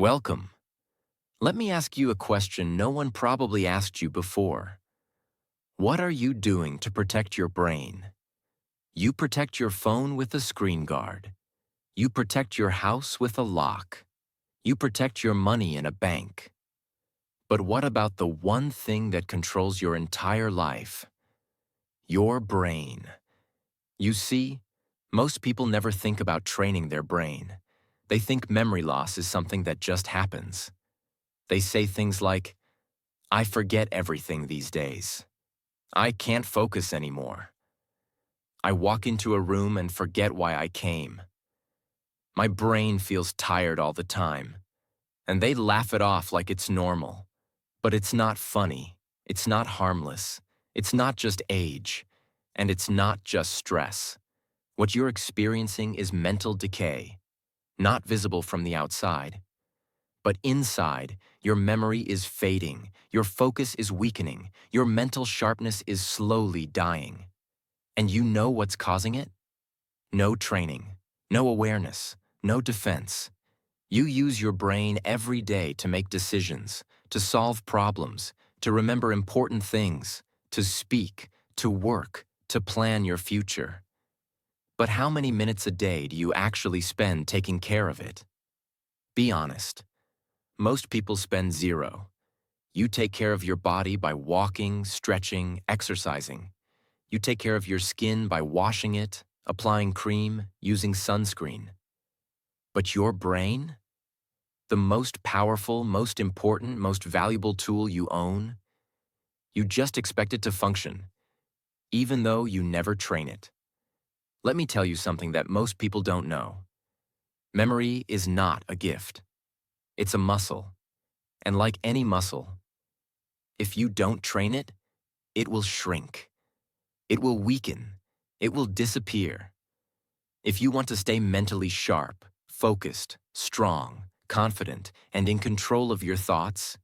Welcome. Let me ask you a question no one probably asked you before. What are you doing to protect your brain? You protect your phone with a screen guard. You protect your house with a lock. You protect your money in a bank. But what about the one thing that controls your entire life? Your brain. You see, most people never think about training their brain. They think memory loss is something that just happens. They say things like, I forget everything these days. I can't focus anymore. I walk into a room and forget why I came. My brain feels tired all the time. And they laugh it off like it's normal. But it's not funny. It's not harmless. It's not just age. And it's not just stress. What you're experiencing is mental decay, not visible from the outside. But inside, your memory is fading, your focus is weakening, your mental sharpness is slowly dying. And you know what's causing it? No training, no awareness, no defense. You use your brain every day to make decisions, to solve problems, to remember important things, to speak, to work, to plan your future. But how many minutes a day do you actually spend taking care of it? Be honest. Most people spend zero. You take care of your body by walking, stretching, exercising. You take care of your skin by washing it, applying cream, using sunscreen. But your brain? The most powerful, most important, most valuable tool you own? You just expect it to function, even though you never train it. Let me tell you something that most people don't know. Memory is not a gift. It's a muscle. And like any muscle, if you don't train it, it will shrink. It will weaken. It will disappear. If you want to stay mentally sharp, focused, strong, confident, and in control of your thoughts,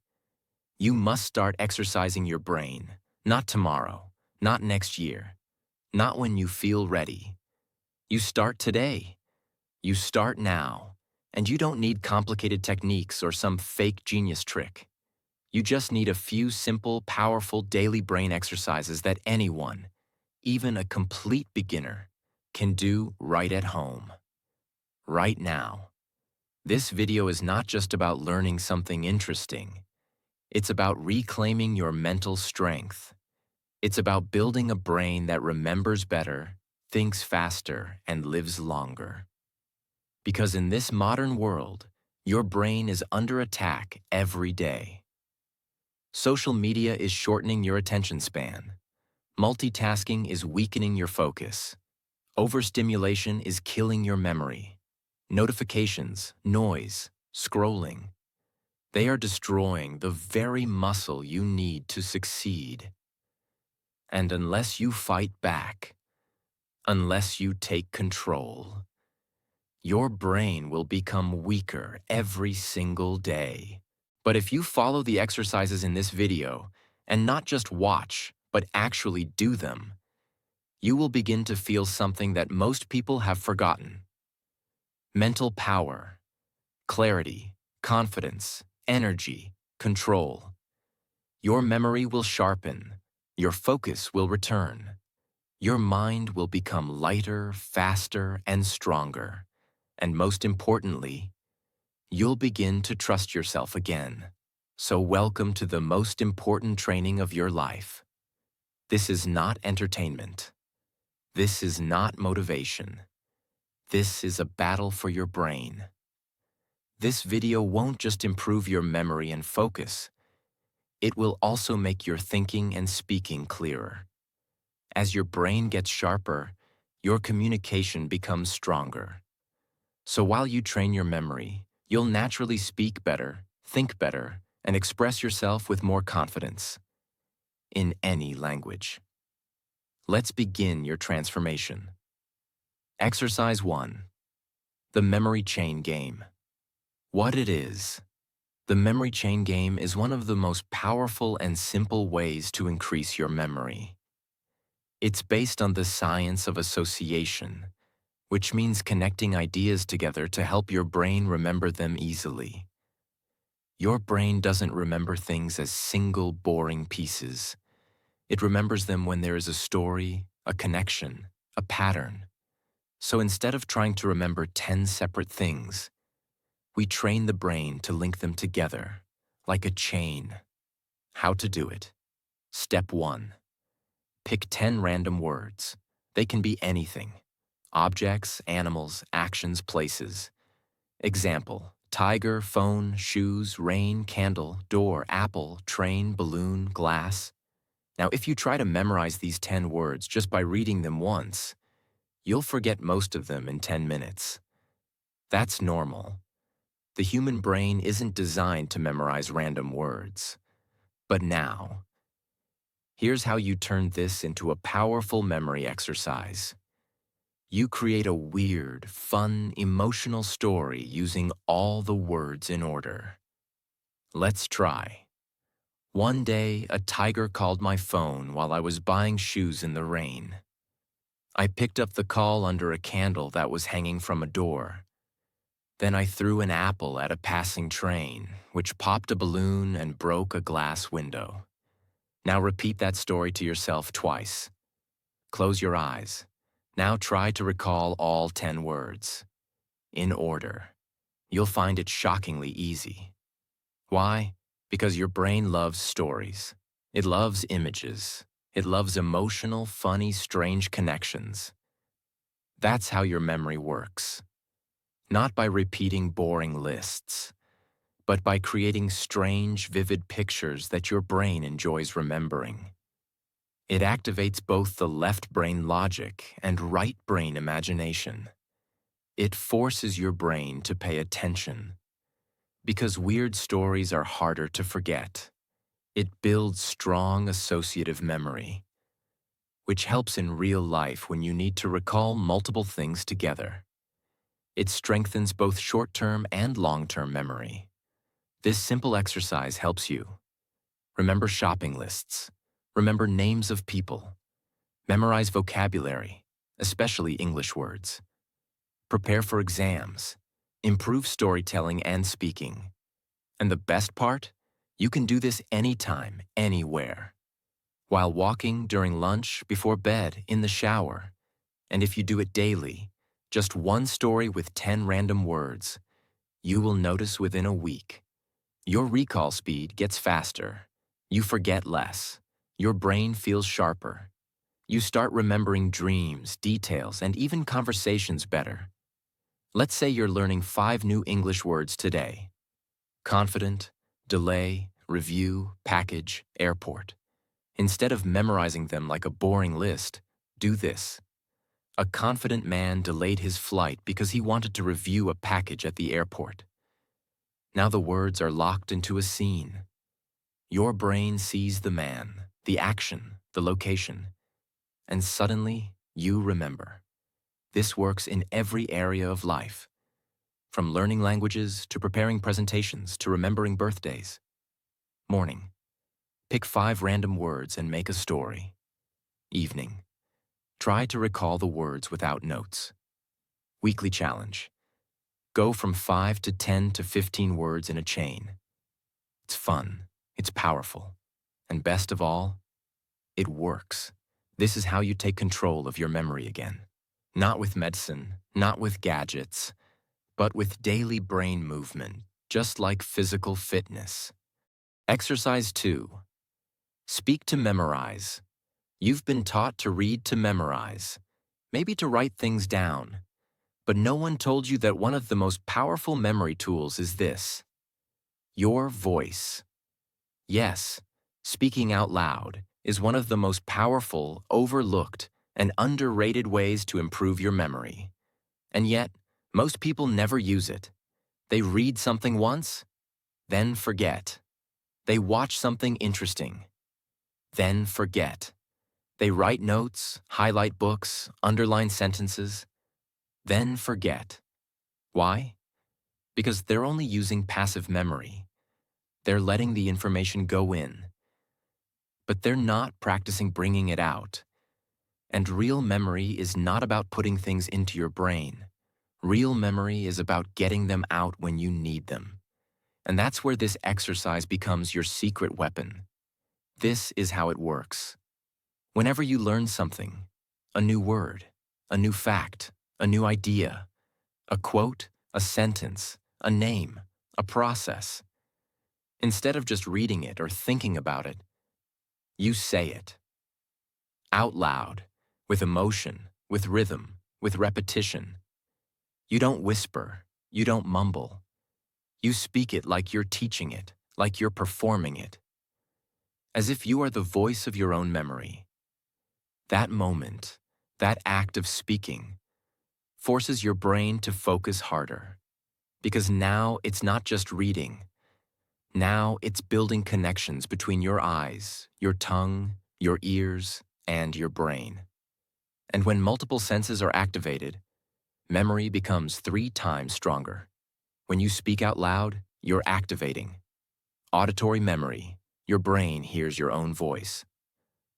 you must start exercising your brain, not tomorrow, not next year, not when you feel ready. You start today. You start now. And you don't need complicated techniques or some fake genius trick. You just need a few simple, powerful daily brain exercises that anyone, even a complete beginner, can do right at home, right now. This video is not just about learning something interesting. It's about reclaiming your mental strength. It's about building a brain that remembers better, thinks faster, and lives longer. Because in this modern world, your brain is under attack every day. Social media is shortening your attention span. Multitasking is weakening your focus. Overstimulation is killing your memory. Notifications, noise, scrolling. They are destroying the very muscle you need to succeed. And unless you fight back, unless you take control, your brain will become weaker every single day. But if you follow the exercises in this video, and not just watch, but actually do them, you will begin to feel something that most people have forgotten. Mental power, clarity, confidence, energy, control. Your memory will sharpen, your focus will return. Your mind will become lighter, faster, and stronger. And most importantly, you'll begin to trust yourself again. So welcome to the most important training of your life. This is not entertainment. This is not motivation. This is a battle for your brain. This video won't just improve your memory and focus. It will also make your thinking and speaking clearer. As your brain gets sharper, your communication becomes stronger. So while you train your memory, you'll naturally speak better, think better, and express yourself with more confidence in any language. Let's begin your transformation. Exercise 1. The memory chain game. What it is. The memory chain game is one of the most powerful and simple ways to increase your memory. It's based on the science of association, which means connecting ideas together to help your brain remember them easily. Your brain doesn't remember things as single, boring pieces. It remembers them when there is a story, a connection, a pattern. So instead of trying to remember 10 separate things, we train the brain to link them together, like a chain. How to do it? Step 1. Pick 10 random words. They can be anything. Objects, animals, actions, places. Example: tiger, phone, shoes, rain, candle, door, apple, train, balloon, glass. Now, if you try to memorize these 10 words just by reading them once, you'll forget most of them in 10 minutes. That's normal. The human brain isn't designed to memorize random words. But now, here's how you turn this into a powerful memory exercise. You create a weird, fun, emotional story using all the words in order. Let's try. One day, a tiger called my phone while I was buying shoes in the rain. I picked up the call under a candle that was hanging from a door. Then I threw an apple at a passing train, which popped a balloon and broke a glass window. Now repeat that story to yourself twice. Close your eyes. Now try to recall all 10 words. In order. You'll find it shockingly easy. Why? Because your brain loves stories. It loves images. It loves emotional, funny, strange connections. That's how your memory works. Not by repeating boring lists, but by creating strange, vivid pictures that your brain enjoys remembering. It activates both the left brain logic and right brain imagination. It forces your brain to pay attention. Because weird stories are harder to forget, it builds strong associative memory, which helps in real life when you need to recall multiple things together. It strengthens both short-term and long-term memory. This simple exercise helps you remember shopping lists, remember names of people, memorize vocabulary, especially English words, prepare for exams, improve storytelling and speaking. And the best part? You can do this anytime, anywhere. While walking, during lunch, before bed, in the shower. And if you do it daily, just one story with 10 random words, you will notice within a week. Your recall speed gets faster. You forget less. Your brain feels sharper. You start remembering dreams, details, and even conversations better. Let's say you're learning 5 new English words today. Confident, delay, review, package, airport. Instead of memorizing them like a boring list, do this. A confident man delayed his flight because he wanted to review a package at the airport. Now the words are locked into a scene. Your brain sees the man, the action, the location, and suddenly you remember. This works in every area of life, from learning languages to preparing presentations to remembering birthdays. Morning. Pick 5 random words and make a story. Evening. Try to recall the words without notes. Weekly challenge. Go from 5 to 10 to 15 words in a chain. It's fun, it's powerful, and best of all, it works. This is how you take control of your memory again. Not with medicine, not with gadgets, but with daily brain movement, just like physical fitness. Exercise 2. Speak to memorize. You've been taught to read to memorize, maybe to write things down. But no one told you that one of the most powerful memory tools is this: your voice. Yes, speaking out loud is one of the most powerful, overlooked, and underrated ways to improve your memory. And yet, most people never use it. They read something once, then forget. They watch something interesting, then forget. They write notes, highlight books, underline sentences, then forget. Why? Because they're only using passive memory. They're letting the information go in, but they're not practicing bringing it out. And real memory is not about putting things into your brain. Real memory is about getting them out when you need them. And that's where this exercise becomes your secret weapon. This is how it works. Whenever you learn something, a new word, a new fact, a new idea, a quote, a sentence, a name, a process, instead of just reading it or thinking about it, you say it. Out loud, with emotion, with rhythm, with repetition. You don't whisper, you don't mumble. You speak it like you're teaching it, like you're performing it, as if you are the voice of your own memory. That moment, that act of speaking, forces your brain to focus harder, because now it's not just reading. Now it's building connections between your eyes, your tongue, your ears, and your brain. And when multiple senses are activated, memory becomes 3 times stronger. When you speak out loud, you're activating. Auditory memory, your brain hears your own voice.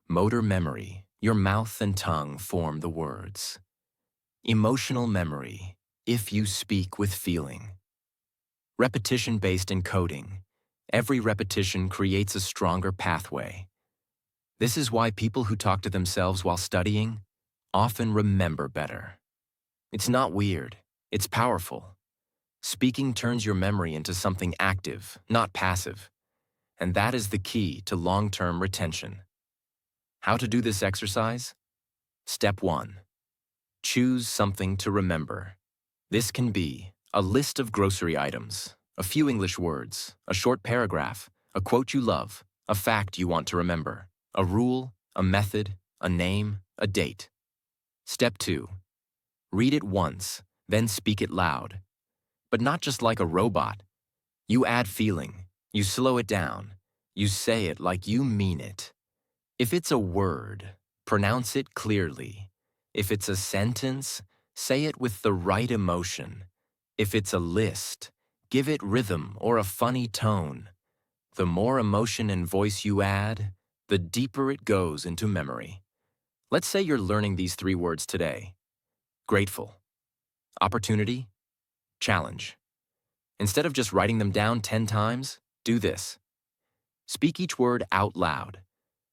Motor memory, your mouth and tongue form the words. Emotional memory, if you speak with feeling. Repetition-based encoding, every repetition creates a stronger pathway. This is why people who talk to themselves while studying often remember better. It's not weird, it's powerful. Speaking turns your memory into something active, not passive. And that is the key to long-term retention. How to do this exercise? Step 1. Choose something to remember. This can be a list of grocery items, a few English words, a short paragraph, a quote you love, a fact you want to remember, a rule, a method, a name, a date. Step 2. Read it once, then speak it loud. But not just like a robot. You add feeling, you slow it down, you say it like you mean it. If it's a word, pronounce it clearly. If it's a sentence, say it with the right emotion. If it's a list, give it rhythm or a funny tone. The more emotion and voice you add, the deeper it goes into memory. Let's say you're learning these 3 words today. Grateful, opportunity, challenge. Instead of just writing them down 10 times, do this. Speak each word out loud.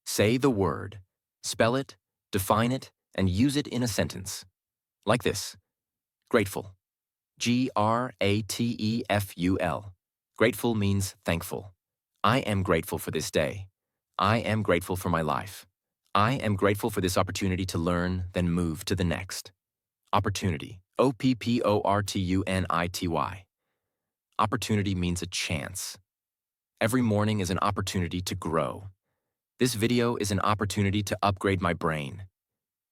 Say the word, spell it, define it, and use it in a sentence. Like this. Grateful. Grateful. Grateful means thankful. I am grateful for this day. I am grateful for my life. I am grateful for this opportunity to learn, then move to the next. Opportunity. Opportunity. Opportunity means a chance. Every morning is an opportunity to grow. This video is an opportunity to upgrade my brain.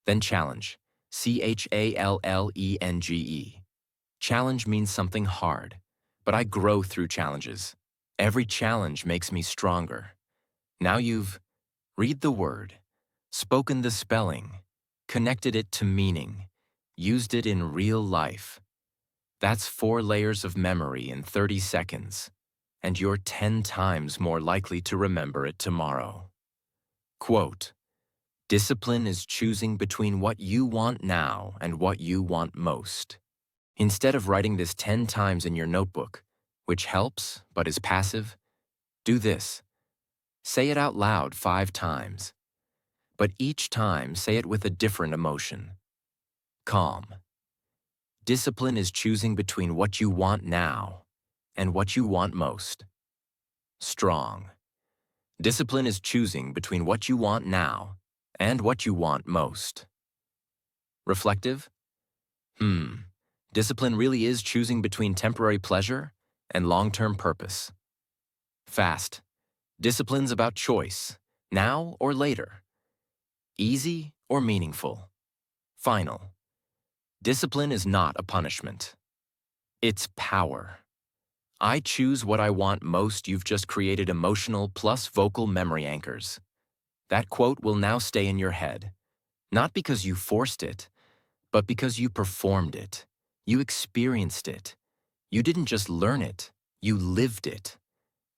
Then challenge. Challenge. Challenge means something hard, but I grow through challenges. Every challenge makes me stronger. Now you've read the word, spoken the spelling, connected it to meaning, used it in real life. That's 4 layers of memory in 30 seconds, and you're 10 times more likely to remember it tomorrow. Quote, discipline is choosing between what you want now and what you want most. Instead of writing this 10 times in your notebook, which helps but is passive, do this. Say it out loud 5 times. But each time, say it with a different emotion. Calm. Discipline is choosing between what you want now and what you want most. Strong. Discipline is choosing between what you want now and what you want most. Reflective? Discipline really is choosing between temporary pleasure and long-term purpose. Fast. Discipline's about choice, now or later. Easy or meaningful. Final. Discipline is not a punishment. It's power. I choose what I want most. You've just created emotional plus vocal memory anchors. That quote will now stay in your head, not because you forced it, but because you performed it. You experienced it. You didn't just learn it, you lived it.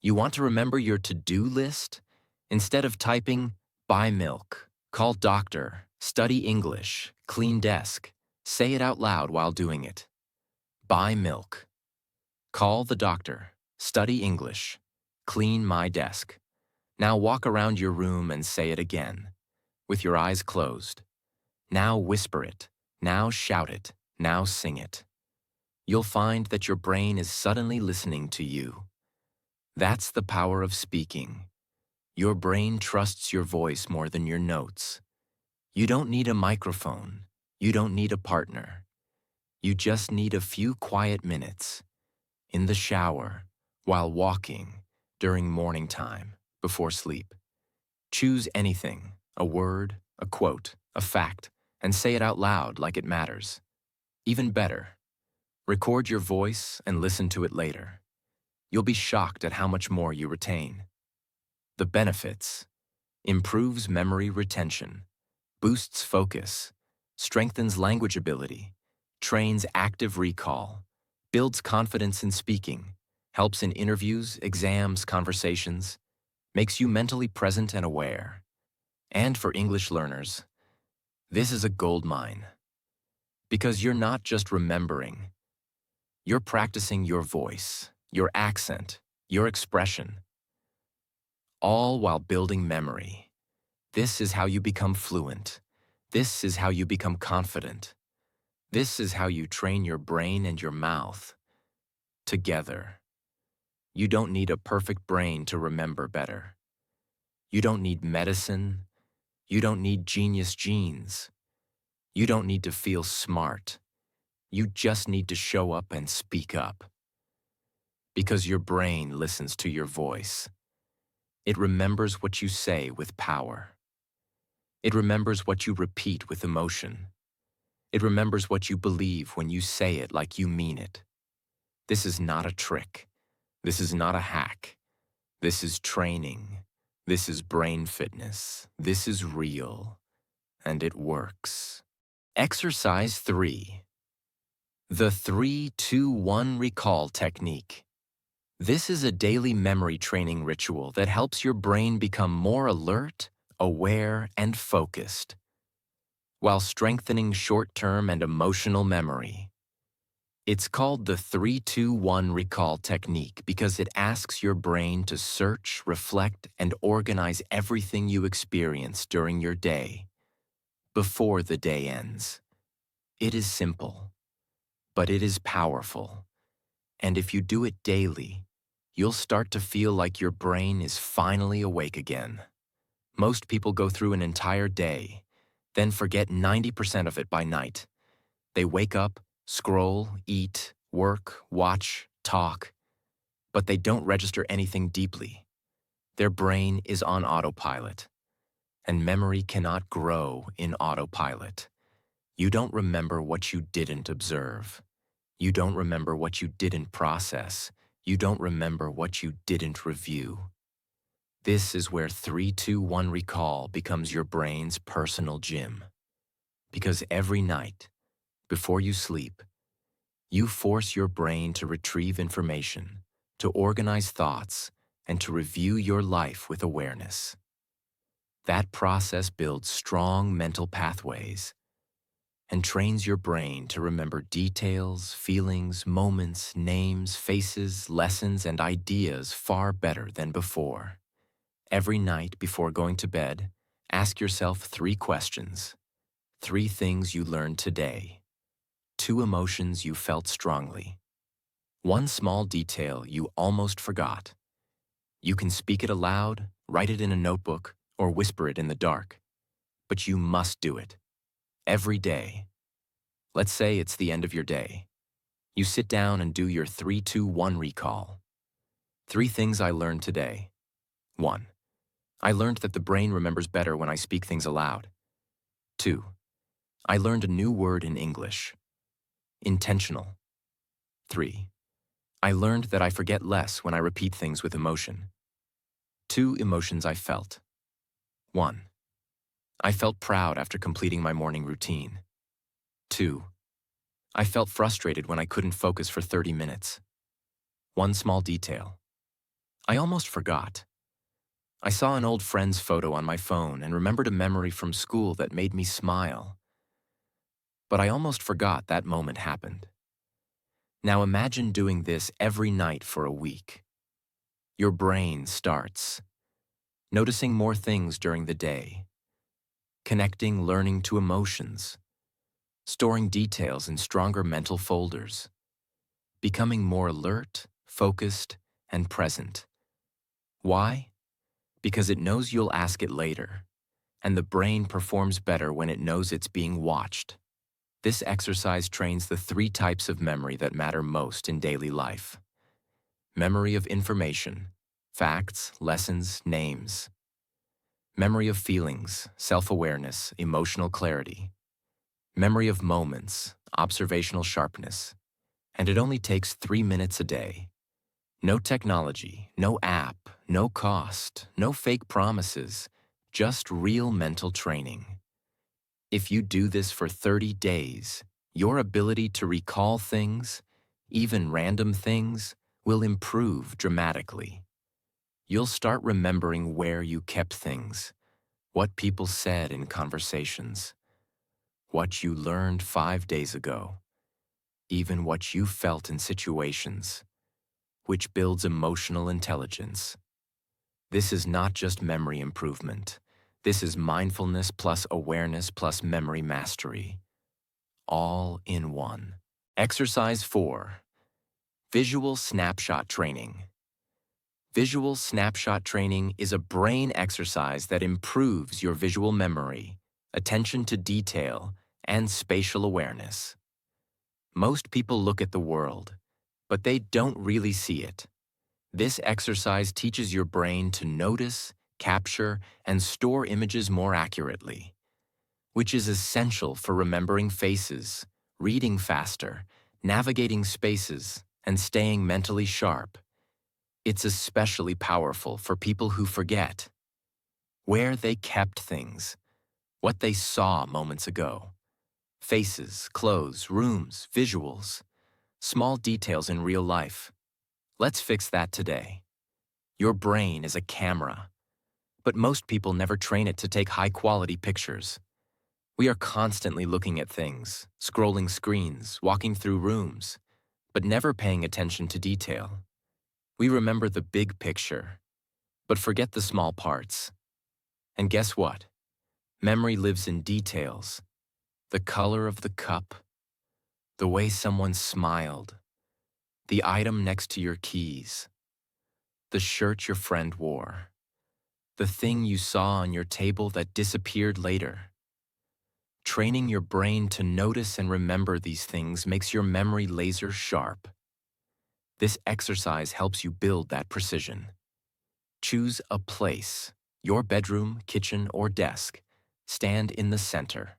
You want to remember your to-do list? Instead of typing, buy milk, call doctor, study English, clean desk, say it out loud while doing it. Buy milk. Call the doctor. Study English. Clean my desk. Now walk around your room and say it again, with your eyes closed. Now whisper it. Now shout it. Now sing it. You'll find that your brain is suddenly listening to you. That's the power of speaking. Your brain trusts your voice more than your notes. You don't need a microphone. You don't need a partner. You just need a few quiet minutes. In the shower, while walking, during morning time, before sleep. Choose anything, a word, a quote, a fact, and say it out loud like it matters. Even better, record your voice and listen to it later. You'll be shocked at how much more you retain. The benefits: improves memory retention, boosts focus, strengthens language ability, trains active recall, builds confidence in speaking, helps in interviews, exams, conversations, makes you mentally present and aware. And for English learners, this is a gold mine. Because you're not just remembering, you're practicing your voice, your accent, your expression, all while building memory. This is how you become fluent. This is how you become confident. This is how you train your brain and your mouth together. You don't need a perfect brain to remember better. You don't need medicine. You don't need genius genes. You don't need to feel smart. You just need to show up and speak up. Because your brain listens to your voice. It remembers what you say with power. It remembers what you repeat with emotion. It remembers what you believe when you say it like you mean it. This is not a trick. This is not a hack. This is training. This is brain fitness. This is real. And it works. Exercise 3. The 3-2-1 recall technique. This is a daily memory training ritual that helps your brain become more alert, aware, and focused, while strengthening short-term and emotional memory. It's called the 3-2-1 recall technique because it asks your brain to search, reflect, and organize everything you experience during your day, before the day ends. It is simple, but it is powerful. And if you do it daily, you'll start to feel like your brain is finally awake again. Most people go through an entire day, then forget 90% of it by night. They wake up, scroll, eat, work, watch, talk, but they don't register anything deeply. Their brain is on autopilot, and memory cannot grow in autopilot. You don't remember what you didn't observe. You don't remember what you didn't process. You don't remember what you didn't review. This is where 3-2-1 recall becomes your brain's personal gym. Because every night, before you sleep, you force your brain to retrieve information, to organize thoughts, and to review your life with awareness. That process builds strong mental pathways and trains your brain to remember details, feelings, moments, names, faces, lessons, and ideas far better than before. Every night before going to bed, ask yourself 3 questions. 3 things you learned today. 2 emotions you felt strongly. 1 small detail you almost forgot. You can speak it aloud, write it in a notebook, or whisper it in the dark. But you must do it. Every day. Let's say it's the end of your day. You sit down and do your 3-2-1 recall. 3 things I learned today. 1. I learned that the brain remembers better when I speak things aloud. 2. I learned a new word in English. Intentional. 3. I learned that I forget less when I repeat things with emotion. 2 emotions I felt. 1. I felt proud after completing my morning routine. 2. I felt frustrated when I couldn't focus for 30 minutes. 1 small detail. I almost forgot. I saw an old friend's photo on my phone and remembered a memory from school that made me smile. But I almost forgot that moment happened. Now imagine doing this every night for a week. Your brain starts noticing more things during the day, connecting learning to emotions, storing details in stronger mental folders, becoming more alert, focused, and present. Why? Because it knows you'll ask it later, and the brain performs better when it knows it's being watched. This exercise trains the 3 types of memory that matter most in daily life. Memory of information, facts, lessons, names. Memory of feelings, self-awareness, emotional clarity. Memory of moments, observational sharpness. And it only takes 3 minutes a day. No technology, no app, no cost, no fake promises, just real mental training. If you do this for 30 days, your ability to recall things, even random things, will improve dramatically. You'll start remembering where you kept things, what people said in conversations, what you learned 5 days ago, even what you felt in situations, which builds emotional intelligence. This is not just memory improvement. This is mindfulness plus awareness plus memory mastery, all in one. Exercise 4. Visual snapshot training. Visual snapshot training is a brain exercise that improves your visual memory, attention to detail, and spatial awareness. Most people look at the world, but they don't really see it. This exercise teaches your brain to notice, capture, and store images more accurately, which is essential for remembering faces, reading faster, navigating spaces, and staying mentally sharp. It's especially powerful for people who forget where they kept things, what they saw moments ago. Faces, clothes, rooms, visuals, small details in real life. Let's fix that today. Your brain is a camera, but most people never train it to take high-quality pictures. We are constantly looking at things, scrolling screens, walking through rooms, but never paying attention to detail. We remember the big picture, but forget the small parts. And guess what? Memory lives in details. The color of the cup, the way someone smiled, the item next to your keys, the shirt your friend wore, the thing you saw on your table that disappeared later. Training your brain to notice and remember these things makes your memory laser sharp. This exercise helps you build that precision. Choose a place, your bedroom, kitchen, or desk. Stand in the center.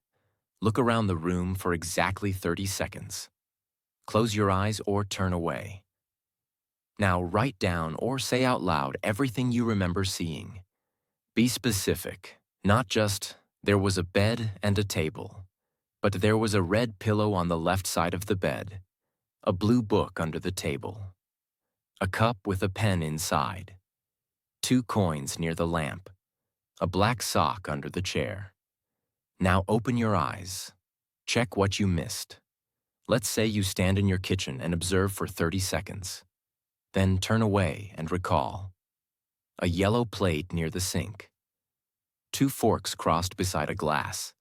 Look around the room for exactly 30 seconds. Close your eyes or turn away. Now write down or say out loud everything you remember seeing. Be specific, not just, there was a bed and a table, but there was a red pillow on the left side of the bed, a blue book under the table, a cup with a pen inside, 2 coins near the lamp, a black sock under the chair. Now open your eyes. Check what you missed. Let's say you stand in your kitchen and observe for 30 seconds. Then turn away and recall. A yellow plate near the sink. 2 forks crossed beside a glass.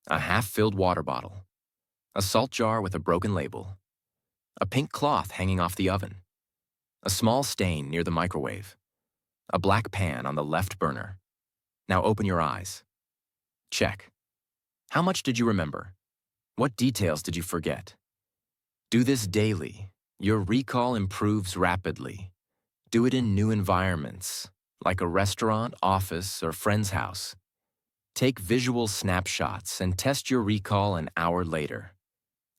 A half-filled water bottle. A salt jar with a broken label. A pink cloth hanging off the oven. A small stain near the microwave. A black pan on the left burner. Now open your eyes. Check. How much did you remember? What details did you forget? Do this daily. Your recall improves rapidly. Do it in new environments, like a restaurant, office, or friend's house. Take visual snapshots and test your recall an hour later.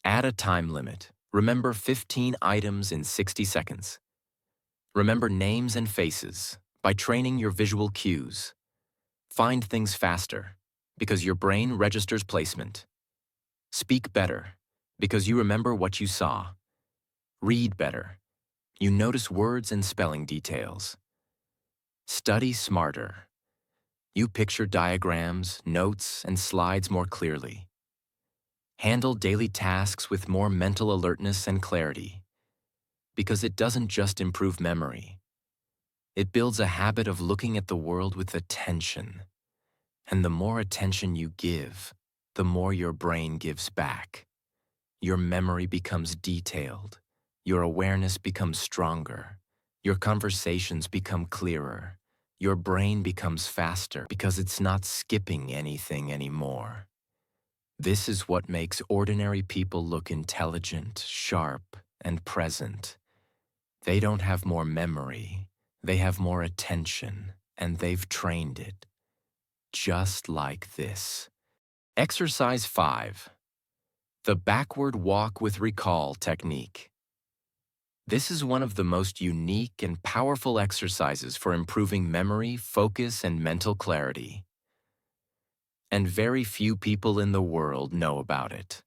Add a time limit. Remember 15 items in 60 seconds. Remember names and faces by training your visual cues. Find things faster because your brain registers placement. Speak better because you remember what you saw. Read better. You notice words and spelling details. Study smarter. You picture diagrams, notes, and slides more clearly. Handle daily tasks with more mental alertness and clarity. Because it doesn't just improve memory. It builds a habit of looking at the world with attention. And the more attention you give, the more your brain gives back. Your memory becomes detailed. Your awareness becomes stronger. Your conversations become clearer. Your brain becomes faster because it's not skipping anything anymore. This is what makes ordinary people look intelligent, sharp, and present. They don't have more memory. They have more attention, and they've trained it. Just like this. Exercise 5. The backward walk with recall technique. This is one of the most unique and powerful exercises for improving memory, focus, and mental clarity. And very few people in the world know about it.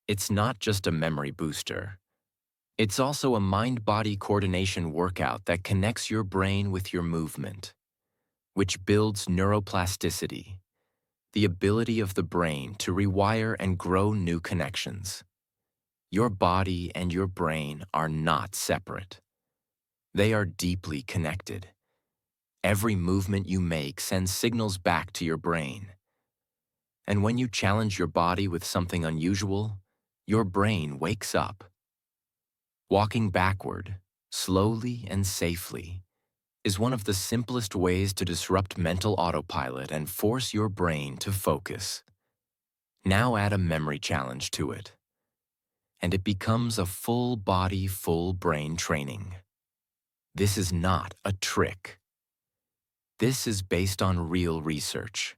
It's not just a memory booster. It's also a mind-body coordination workout that connects your brain with your movement, which builds neuroplasticity, the ability of the brain to rewire and grow new connections. Your body and your brain are not separate. They are deeply connected. Every movement you make sends signals back to your brain. And when you challenge your body with something unusual, your brain wakes up. Walking backward, slowly and safely, is one of the simplest ways to disrupt mental autopilot and force your brain to focus. Now add a memory challenge to it, and it becomes a full body, full brain training. This is not a trick. This is based on real research.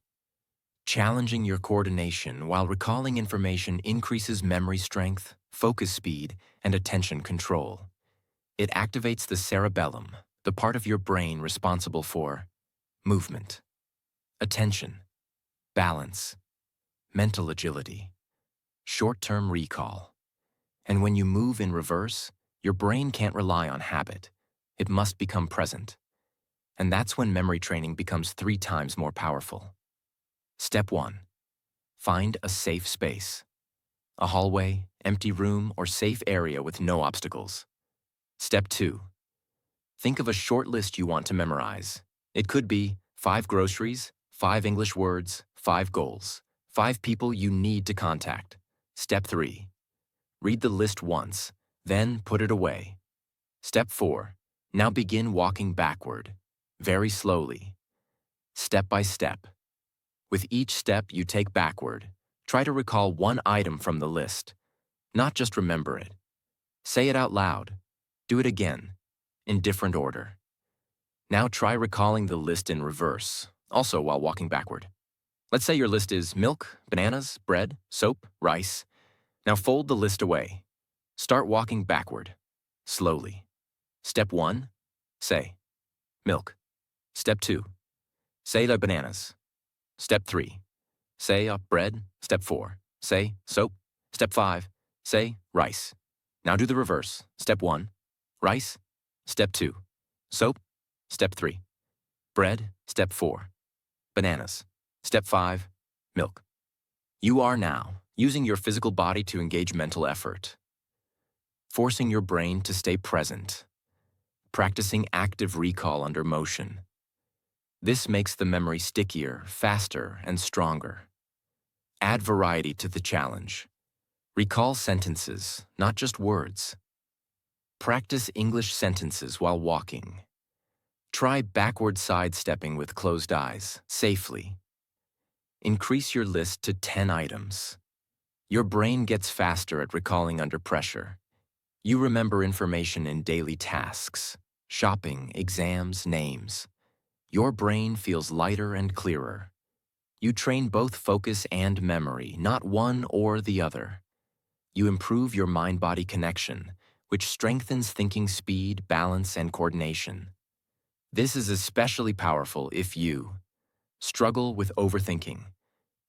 Challenging your coordination while recalling information increases memory strength, focus speed, and attention control. It activates the cerebellum, the part of your brain responsible for movement, attention, balance, mental agility, short-term recall. And when you move in reverse, your brain can't rely on habit. It must become present. And that's when memory training becomes 3 times more powerful. Step 1. Find a safe space. A hallway, empty room, or safe area with no obstacles. Step 2. Think of a short list you want to memorize. It could be 5 groceries, 5 English words, 5 goals, 5 people you need to contact. Step 3. Read the list once, then put it away. Step 4. Now begin walking backward, very slowly, step by step. With each step you take backward, try to recall one item from the list, not just remember it. Say it out loud. Do it again, in different order. Now try recalling the list in reverse, also while walking backward. Let's say your list is milk, bananas, bread, soap, rice. Now fold the list away. Start walking backward, slowly. Step 1, say, milk. Step 2, say the bananas. Step 3, say bread. Step 4, say soap. Step 5, say rice. Now do the reverse. Step 1, rice. Step 2, soap. Step 3, bread. Step 4, bananas. Step 5, milk. You are now using your physical body to engage mental effort, forcing your brain to stay present, practicing active recall under motion. This makes the memory stickier, faster, and stronger. Add variety to the challenge. Recall sentences, not just words. Practice English sentences while walking. Try backward sidestepping with closed eyes, safely. Increase your list to 10 items. Your brain gets faster at recalling under pressure. You remember information in daily tasks, shopping, exams, names. Your brain feels lighter and clearer. You train both focus and memory, not one or the other. You improve your mind-body connection, which strengthens thinking speed, balance, and coordination. This is especially powerful if you struggle with overthinking,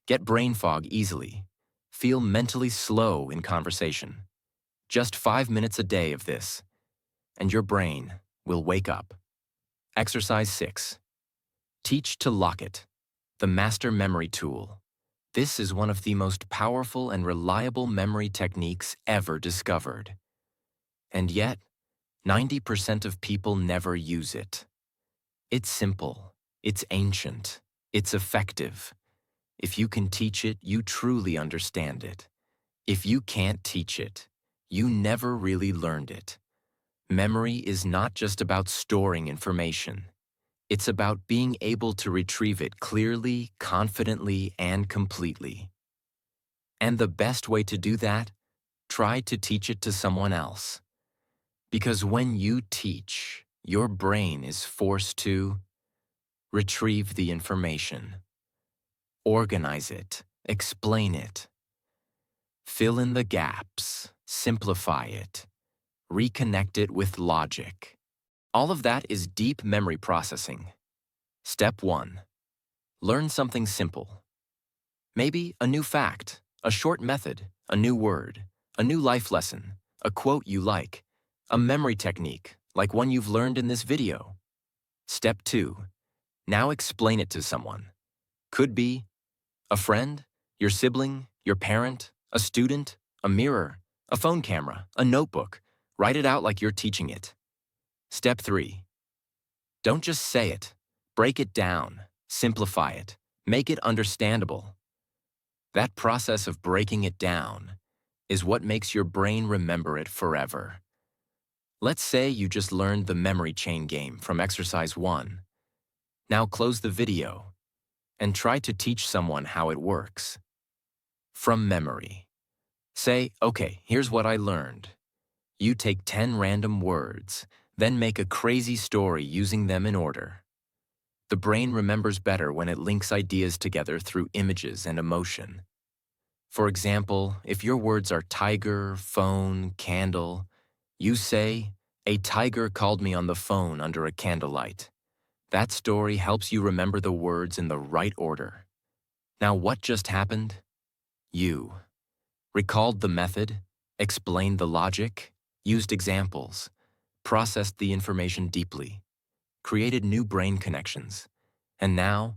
get brain fog easily, feel mentally slow in conversation. Just 5 minutes a day of this, and your brain will wake up. Exercise 6. Teach to lock it, the master memory tool. This is one of the most powerful and reliable memory techniques ever discovered. And yet, 90% of people never use it. It's simple, it's ancient, it's effective. If you can teach it, you truly understand it. If you can't teach it, you never really learned it. Memory is not just about storing information. It's about being able to retrieve it clearly, confidently, and completely. And the best way to do that? Try to teach it to someone else. Because when you teach, your brain is forced to retrieve the information, organize it, explain it, fill in the gaps, simplify it, reconnect it with logic. All of that is deep memory processing. Step 1. Learn something simple. Maybe a new fact, a short method, a new word, a new life lesson, a quote you like, a memory technique like one you've learned in this video. Step 2. Now explain it to someone. Could be a friend, your sibling, your parent, a student, a mirror, a phone camera, a notebook. Write it out like you're teaching it. Step 3. Don't just say it. Break it down, simplify it, make it understandable. That process of breaking it down is what makes your brain remember it forever. Let's say you just learned the memory chain game from exercise 1. Now close the video and try to teach someone how it works. From memory. Say, okay, here's what I learned. You take 10 random words, then make a crazy story using them in order. The brain remembers better when it links ideas together through images and emotion. For example, if your words are tiger, phone, candle, you say, a tiger called me on the phone under a candlelight. That story helps you remember the words in the right order. Now what just happened? You recalled the method, explained the logic, used examples, processed the information deeply, created new brain connections, and now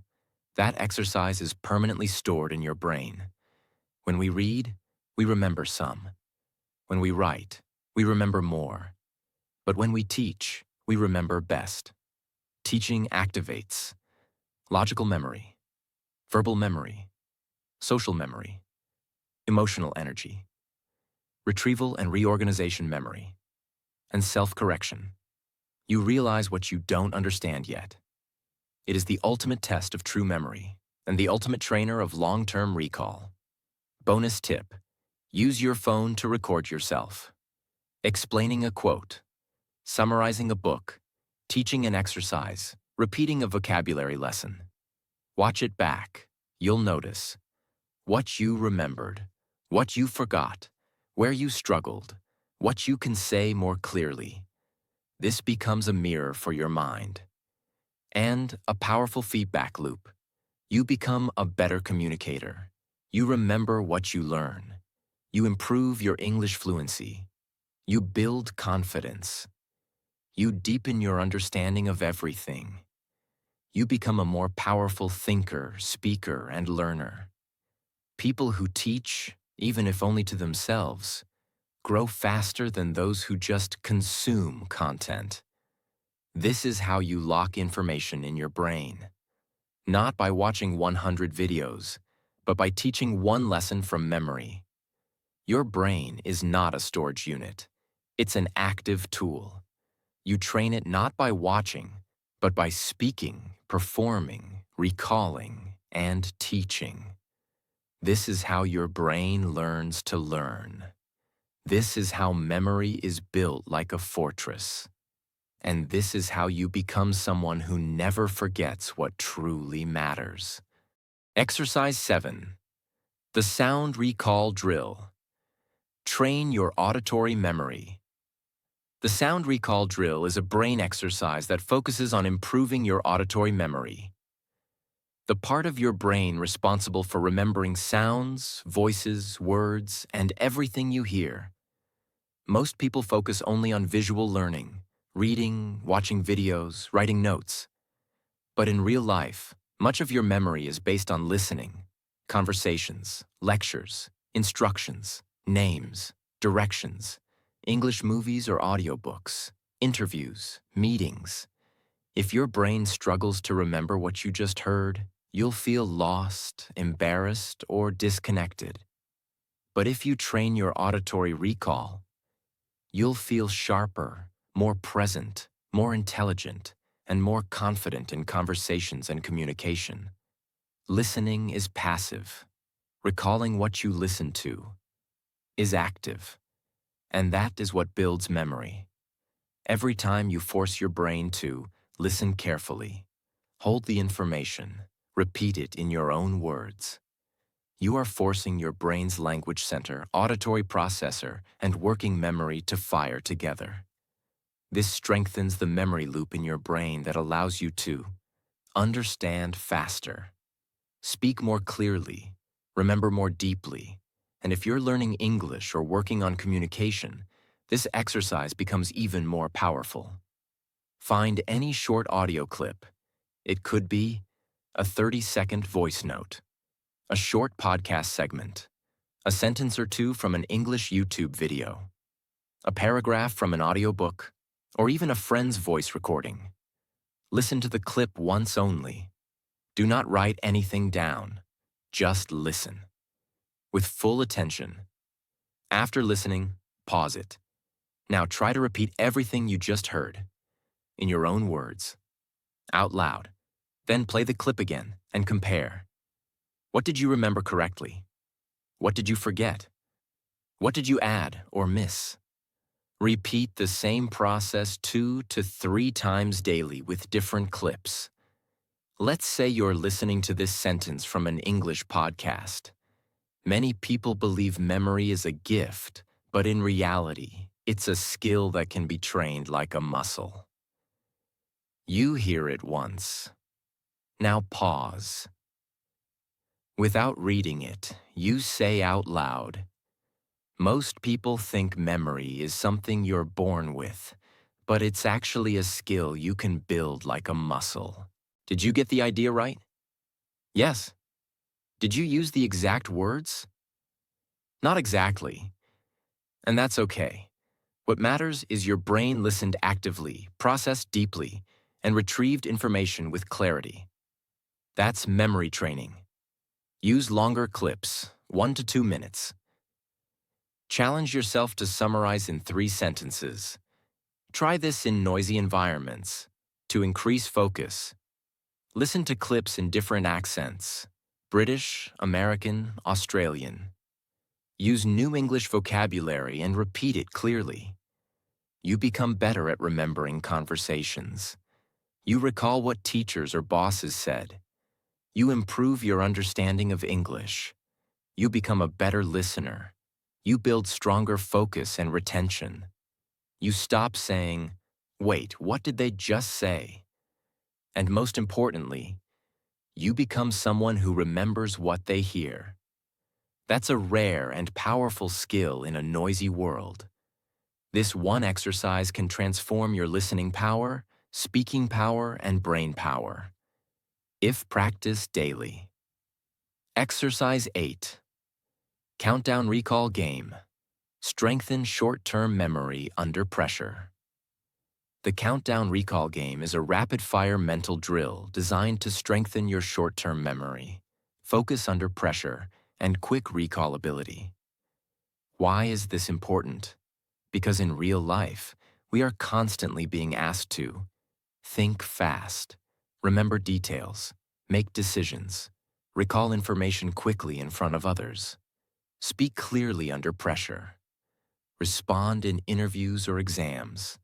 that exercise is permanently stored in your brain. When we read, we remember some. When we write, we remember more. But when we teach, we remember best. Teaching activates logical memory, verbal memory, social memory, emotional energy, retrieval and reorganization memory, and self-correction. You realize what you don't understand yet. It is the ultimate test of true memory and the ultimate trainer of long-term recall. Bonus tip: use your phone to record yourself. Explaining a quote, summarizing a book, teaching an exercise, repeating a vocabulary lesson. Watch it back. You'll notice what you remembered, what you forgot, where you struggled, what you can say more clearly. This becomes a mirror for your mind. And a powerful feedback loop. You become a better communicator. You remember what you learn. You improve your English fluency. You build confidence. You deepen your understanding of everything. You become a more powerful thinker, speaker, and learner. People who teach, even if only to themselves, grow faster than those who just consume content. This is how you lock information in your brain. Not by watching 100 videos, but by teaching one lesson from memory. Your brain is not a storage unit. It's an active tool. You train it not by watching, but by speaking, performing, recalling, and teaching. This is how your brain learns to learn. This is how memory is built like a fortress. And this is how you become someone who never forgets what truly matters. Exercise 7. The Sound Recall Drill. Train your auditory memory. The sound recall drill is a brain exercise that focuses on improving your auditory memory. The part of your brain responsible for remembering sounds, voices, words, and everything you hear. Most people focus only on visual learning, reading, watching videos, writing notes. But in real life, much of your memory is based on listening, conversations, lectures, instructions, names, directions, English movies or audiobooks, interviews, meetings. If your brain struggles to remember what you just heard, you'll feel lost, embarrassed, or disconnected. But if you train your auditory recall, you'll feel sharper, more present, more intelligent, and more confident in conversations and communication. Listening is passive. Recalling what you listen to is active. And that is what builds memory. Every time you force your brain to listen carefully, hold the information, repeat it in your own words, you are forcing your brain's language center, auditory processor, and working memory to fire together. This strengthens the memory loop in your brain that allows you to understand faster, speak more clearly, remember more deeply, and if you're learning English or working on communication, this exercise becomes even more powerful. Find any short audio clip. It could be a 30-second voice note, a short podcast segment, a sentence or two from an English YouTube video, a paragraph from an audiobook, or even a friend's voice recording. Listen to the clip once only. Do not write anything down. Just listen. With full attention. After listening, pause it. Now try to repeat everything you just heard, in your own words, out loud. Then play the clip again and compare. What did you remember correctly? What did you forget? What did you add or miss? Repeat the same process 2 to 3 times daily with different clips. Let's say you're listening to this sentence from an English podcast. Many people believe memory is a gift, but in reality, it's a skill that can be trained like a muscle. You hear it once. Now pause. Without reading it, you say out loud, "Most people think memory is something you're born with, but it's actually a skill you can build like a muscle." Did you get the idea right? Yes. Did you use the exact words? Not exactly. And that's okay. What matters is your brain listened actively, processed deeply, and retrieved information with clarity. That's memory training. Use longer clips, 1 to 2 minutes. Challenge yourself to summarize in 3 sentences. Try this in noisy environments. To increase focus, listen to clips in different accents: British, American, Australian. Use new English vocabulary and repeat it clearly. You become better at remembering conversations. You recall what teachers or bosses said. You improve your understanding of English. You become a better listener. You build stronger focus and retention. You stop saying, "Wait, what did they just say?" And most importantly, you become someone who remembers what they hear. That's a rare and powerful skill in a noisy world. This one exercise can transform your listening power, speaking power, and brain power, if practiced daily. Exercise 8. Countdown Recall Game. Strengthen short-term memory under pressure. The Countdown Recall Game is a rapid-fire mental drill designed to strengthen your short-term memory, focus under pressure, and quick recall ability. Why is this important? Because in real life, we are constantly being asked to think fast, remember details, make decisions, recall information quickly in front of others, speak clearly under pressure, respond in interviews or exams.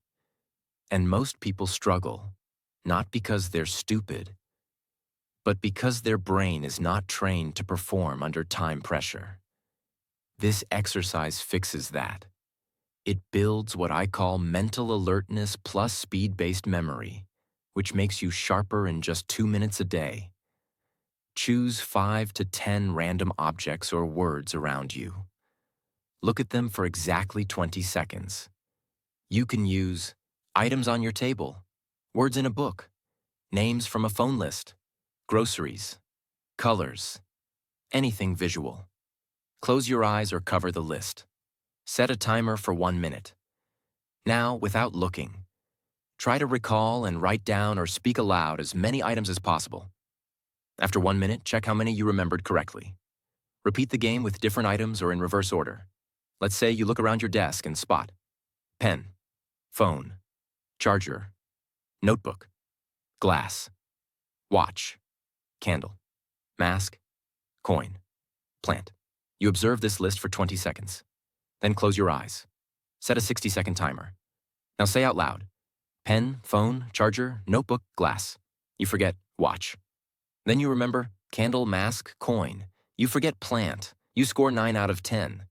And most people struggle, not because they're stupid, but because their brain is not trained to perform under time pressure. This exercise fixes that. It builds what I call mental alertness plus speed-based memory, which makes you sharper in just 2 minutes a day. Choose 5 to 10 random objects or words around you. Look at them for exactly 20 seconds. You can use items on your table, words in a book, names from a phone list, groceries, colors, anything visual. Close your eyes or cover the list. Set a timer for 1 minute. Now, without looking, Try to recall and write down or speak aloud as many items as possible. After 1 minute, check how many you remembered correctly. Repeat the game with different items or in reverse order. Let's say you look around your desk and spot pen, phone, charger, notebook, glass, watch, candle, mask, coin, plant. You observe this list for 20 seconds. Then close your eyes. Set a 60-second timer. Now say out loud, pen, phone, charger, notebook, glass. You forget watch. Then you remember candle, mask, coin. You forget plant. You score 9 out of 10.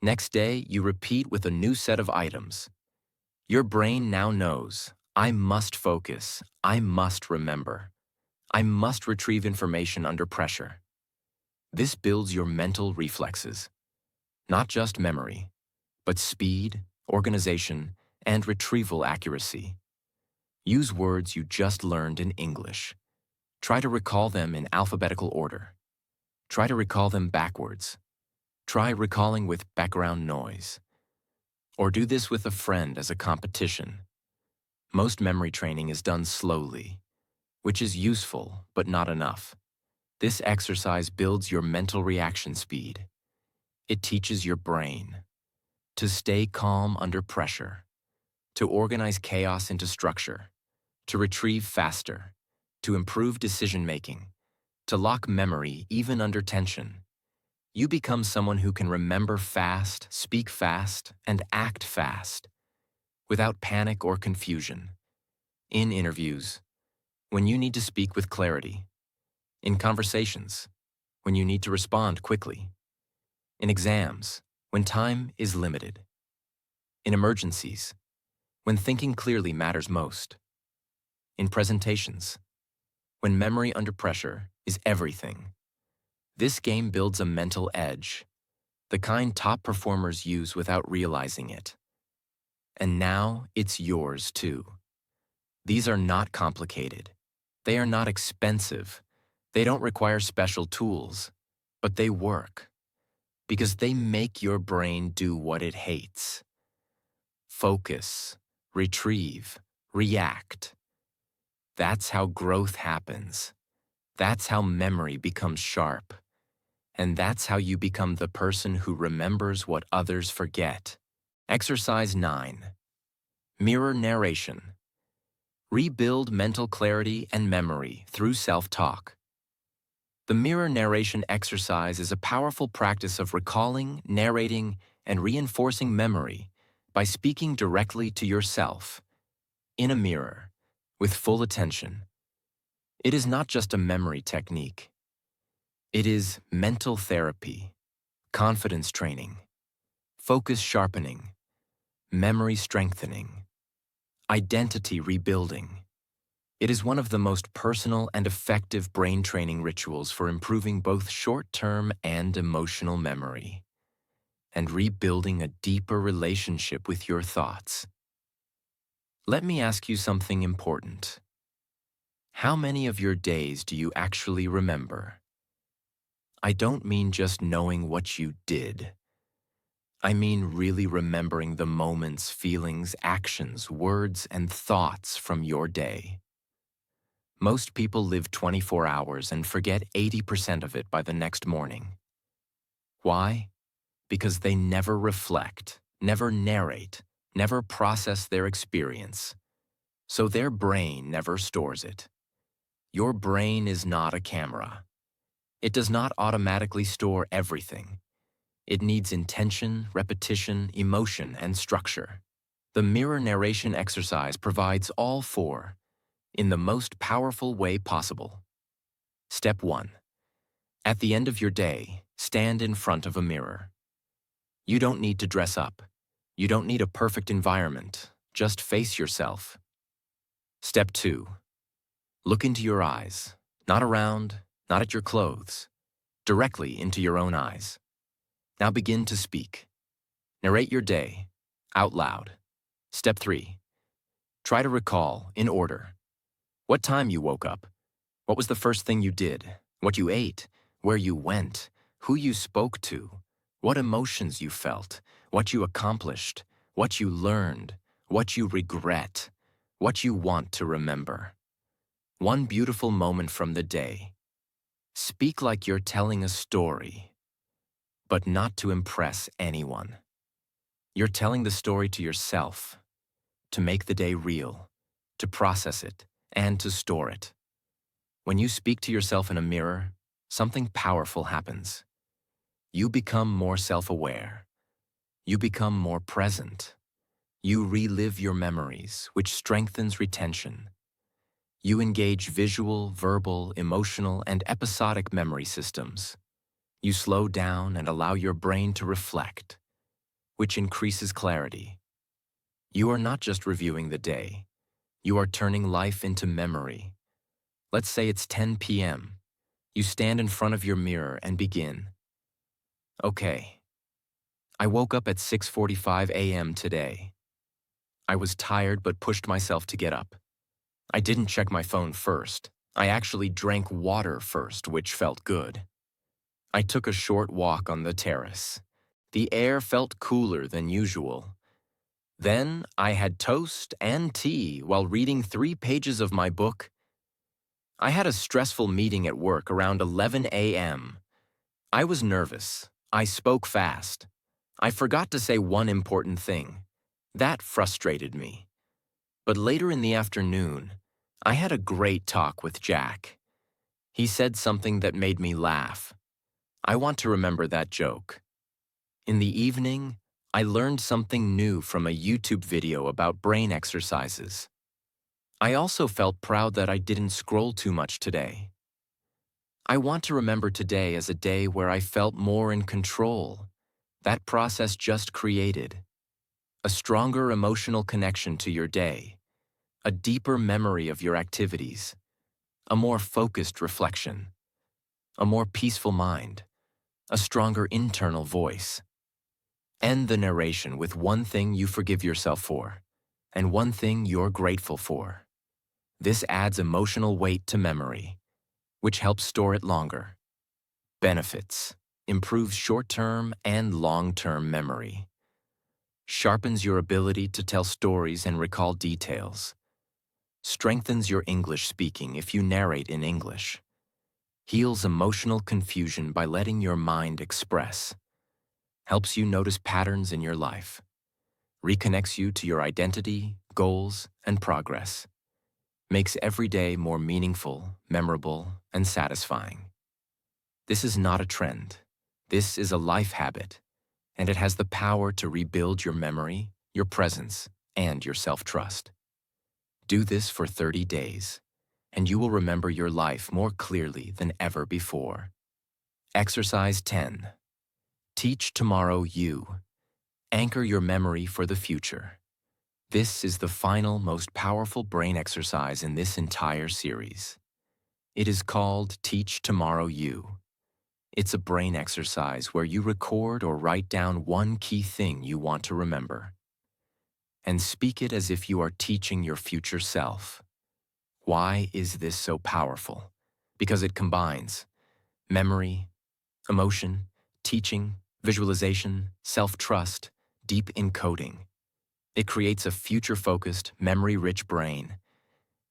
Next day, you repeat with a new set of items. Your brain now knows, I must focus. I must remember. I must retrieve information under pressure. This builds your mental reflexes. Not just memory, but speed, organization, and retrieval accuracy. Use words you just learned in English. Try to recall them in alphabetical order. Try to recall them backwards. Try recalling with background noise. Or do this with a friend as a competition. Most memory training is done slowly, which is useful but not enough. This exercise builds your mental reaction speed. It teaches your brain to stay calm under pressure, to organize chaos into structure, to retrieve faster, to improve decision-making, to lock memory even under tension. You become someone who can remember fast, speak fast, and act fast, without panic or confusion. In interviews, when you need to speak with clarity. In conversations, when you need to respond quickly. In exams, when time is limited. In emergencies, when thinking clearly matters most. In presentations, when memory under pressure is everything. This game builds a mental edge, the kind top performers use without realizing it. And now it's yours too. These are not complicated. They are not expensive. They don't require special tools, but they work because they make your brain do what it hates. Focus, retrieve, react. That's how growth happens. That's how memory becomes sharp. And that's how you become the person who remembers what others forget. Exercise 9. Mirror narration. Rebuild mental clarity and memory through self-talk. The mirror narration exercise is a powerful practice of recalling, narrating, and reinforcing memory by speaking directly to yourself, in a mirror, with full attention. It is not just a memory technique. It is mental therapy, confidence training, focus sharpening, memory strengthening, identity rebuilding. It is one of the most personal and effective brain training rituals for improving both short-term and emotional memory, and rebuilding a deeper relationship with your thoughts. Let me ask you something important. How many of your days do you actually remember? I don't mean just knowing what you did. I mean really remembering the moments, feelings, actions, words, and thoughts from your day. Most people live 24 hours and forget 80% of it by the next morning. Why? Because they never reflect, never narrate, never process their experience. So their brain never stores it. Your brain is not a camera. It does not automatically store everything. It needs intention, repetition, emotion, and structure. The mirror narration exercise provides all four in the most powerful way possible. Step 1. At the end of your day, stand in front of a mirror. You don't need to dress up. You don't need a perfect environment. Just face yourself. Step 2. Look into your eyes, not around, not at your clothes, directly into your own eyes. Now begin to speak. Narrate your day, out loud. Step 3. Try to recall, in order, what time you woke up, what was the first thing you did, what you ate, where you went, who you spoke to, what emotions you felt, what you accomplished, what you learned, what you regret, What you want to remember. One beautiful moment from the day. Speak like you're telling a story, but not to impress anyone. You're telling the story to yourself, to make the day real, to process it, and to store it. When you speak to yourself in a mirror, something powerful happens. You become more self-aware. You become more present. You relive your memories, which strengthens retention. You engage visual, verbal, emotional, and episodic memory systems. You slow down and allow your brain to reflect, which increases clarity. You are not just reviewing the day. You are turning life into memory. Let's say it's 10 p.m. You stand in front of your mirror and begin. Okay, I woke up at 6:45 a.m. today. I was tired but pushed myself to get up. I didn't check my phone first. I actually drank water first, which felt good. I took a short walk on the terrace. The air felt cooler than usual. Then I had toast and tea while reading 3 pages of my book. I had a stressful meeting at work around 11 a.m. I was nervous. I spoke fast. I forgot to say one important thing. That frustrated me. But later in the afternoon, I had a great talk with Jack. He said something that made me laugh. I want to remember that joke. In the evening, I learned something new from a YouTube video about brain exercises. I also felt proud that I didn't scroll too much today. I want to remember today as a day where I felt more in control. That process just created a stronger emotional connection to your day, a deeper memory of your activities, a more focused reflection, a more peaceful mind, a stronger internal voice. End the narration with one thing you forgive yourself for, and one thing you're grateful for. This adds emotional weight to memory, which helps store it longer. Benefits: improves short-term and long-term memory. Sharpens your ability to tell stories and recall details. Strengthens your English speaking if you narrate in English. Heals emotional confusion by letting your mind express. Helps you notice patterns in your life. Reconnects you to your identity, goals, and progress. Makes every day more meaningful, memorable, and satisfying. This is not a trend. This is a life habit, and it has the power to rebuild your memory, your presence, and your self-trust. Do this for 30 days, and you will remember your life more clearly than ever before. Exercise 10. Teach tomorrow you. Anchor your memory for the future. This is the final, most powerful brain exercise in this entire series. It is called Teach Tomorrow You. It's a brain exercise where you record or write down one key thing you want to remember, and speak it as if you are teaching your future self. Why is this so powerful? Because it combines memory, emotion, teaching, visualization, self-trust, deep encoding. It creates a future-focused, memory-rich brain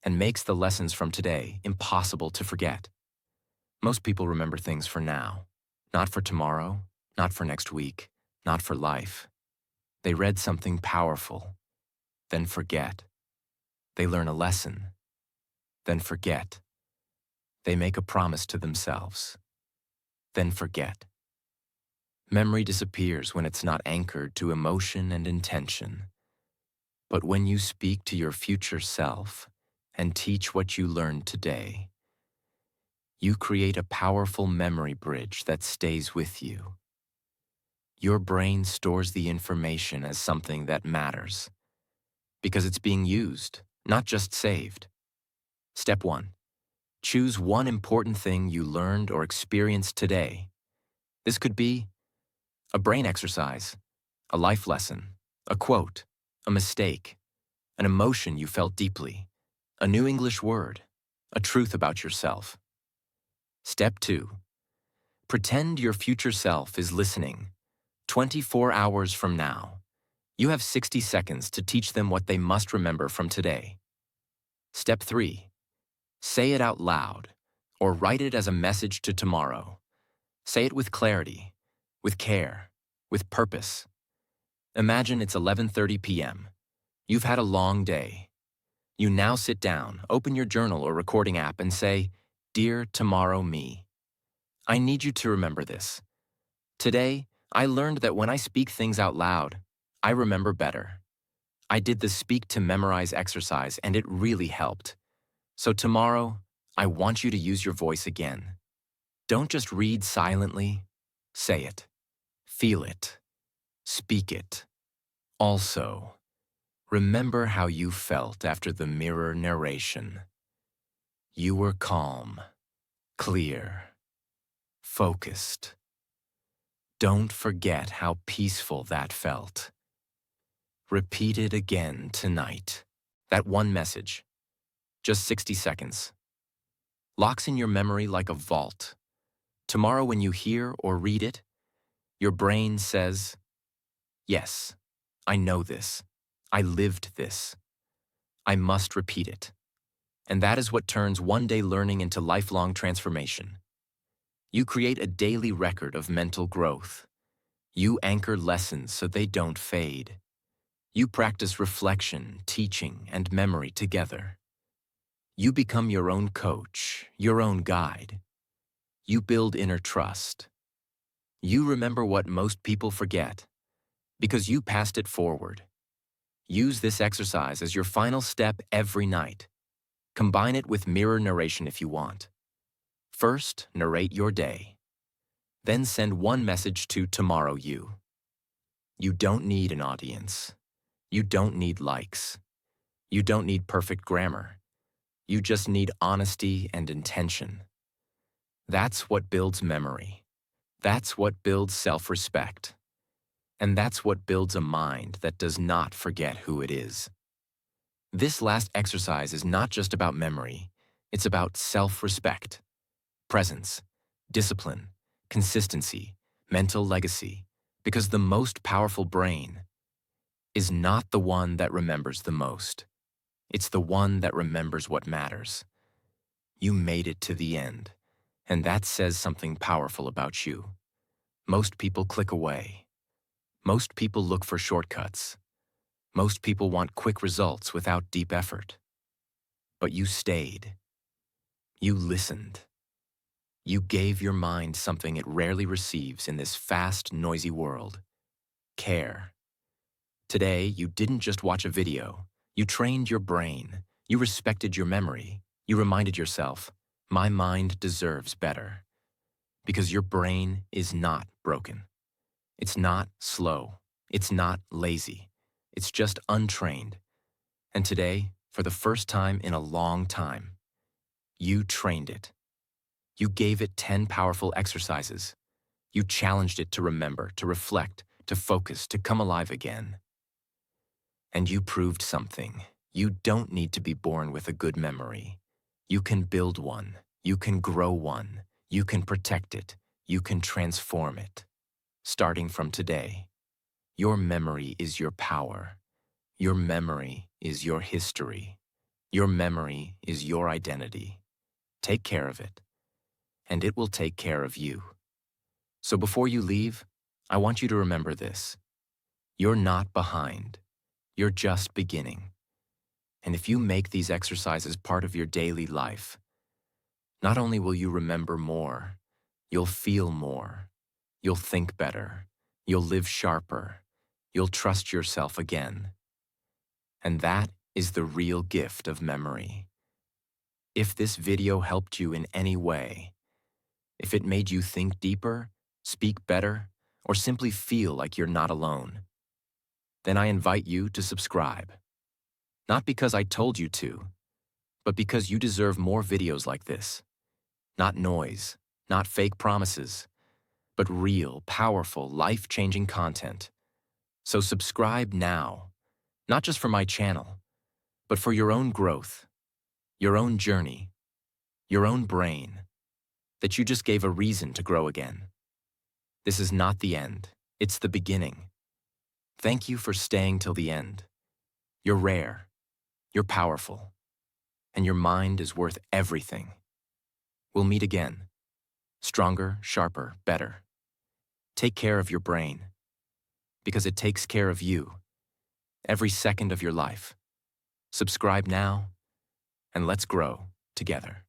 and makes the lessons from today impossible to forget. Most people remember things for now, not for tomorrow, not for next week, not for life. They read something powerful, then forget. They learn a lesson, then forget. They make a promise to themselves, then forget. Memory disappears when it's not anchored to emotion and intention. But when you speak to your future self and teach what you learned today, you create a powerful memory bridge that stays with you. Your brain stores the information as something that matters, because it's being used, not just saved. Step 1. Choose one important thing you learned or experienced today. This could be a brain exercise, a life lesson, a quote, a mistake, an emotion you felt deeply, a new English word, a truth about yourself. Step 2. Pretend your future self is listening. 24 hours from now, you have 60 seconds to teach them what they must remember from today. Step 3. Say it out loud, or write it as a message to tomorrow. Say it with clarity, with care, with purpose. Imagine it's 11:30 p.m. You've had a long day. You now sit down, open your journal or recording app and say, "Dear tomorrow me, I need you to remember this. Today, I learned that when I speak things out loud, I remember better. I did the speak to memorize exercise and it really helped. So tomorrow, I want you to use your voice again. Don't just read silently. Say it. Feel it. Speak it. Also, remember how you felt after the mirror narration. You were calm, clear, focused. Don't forget how peaceful that felt. Repeat it again tonight. That one message, just 60 seconds, locks in your memory like a vault. Tomorrow when you hear or read it, your brain says, "Yes, I know this. I lived this. I must repeat it." And that is what turns one-day learning into lifelong transformation. You create a daily record of mental growth. You anchor lessons so they don't fade. You practice reflection, teaching, and memory together. You become your own coach, your own guide. You build inner trust. You remember what most people forget, because you passed it forward. Use this exercise as your final step every night. Combine it with mirror narration if you want. First, narrate your day. Then send one message to tomorrow you. You don't need an audience. You don't need likes. You don't need perfect grammar. You just need honesty and intention. That's what builds memory. That's what builds self-respect. And that's what builds a mind that does not forget who it is. This last exercise is not just about memory. It's about self-respect, presence, discipline, consistency, mental legacy, because the most powerful brain is not the one that remembers the most. It's the one that remembers what matters. You made it to the end, and that says something powerful about you. Most people click away. Most people look for shortcuts. Most people want quick results without deep effort. But you stayed. You listened. You gave your mind something it rarely receives in this fast, noisy world: care. Today, you didn't just watch a video. You trained your brain. You respected your memory. You reminded yourself, my mind deserves better. Because your brain is not broken. It's not slow. It's not lazy. It's just untrained. And today, for the first time in a long time, you trained it. You gave it 10 powerful exercises. You challenged it to remember, to reflect, to focus, to come alive again. And you proved something. You don't need to be born with a good memory. You can build one. You can grow one. You can protect it. You can transform it. Starting from today, your memory is your power. Your memory is your history. Your memory is your identity. Take care of it, and it will take care of you. So before you leave, I want you to remember this. You're not behind. You're just beginning. And if you make these exercises part of your daily life, not only will you remember more, you'll feel more, you'll think better, you'll live sharper, you'll trust yourself again. And that is the real gift of memory. If this video helped you in any way, if it made you think deeper, speak better, or simply feel like you're not alone, then I invite you to subscribe. Not because I told you to, but because you deserve more videos like this. Not noise, not fake promises, but real, powerful, life-changing content. So subscribe now, not just for my channel, but for your own growth, your own journey, your own brain, that you just gave a reason to grow again. This is not the end, it's the beginning. Thank you for staying till the end. You're rare, you're powerful, and your mind is worth everything. We'll meet again. Stronger, sharper, better. Take care of your brain, because it takes care of you every second of your life. Subscribe now, and let's grow together.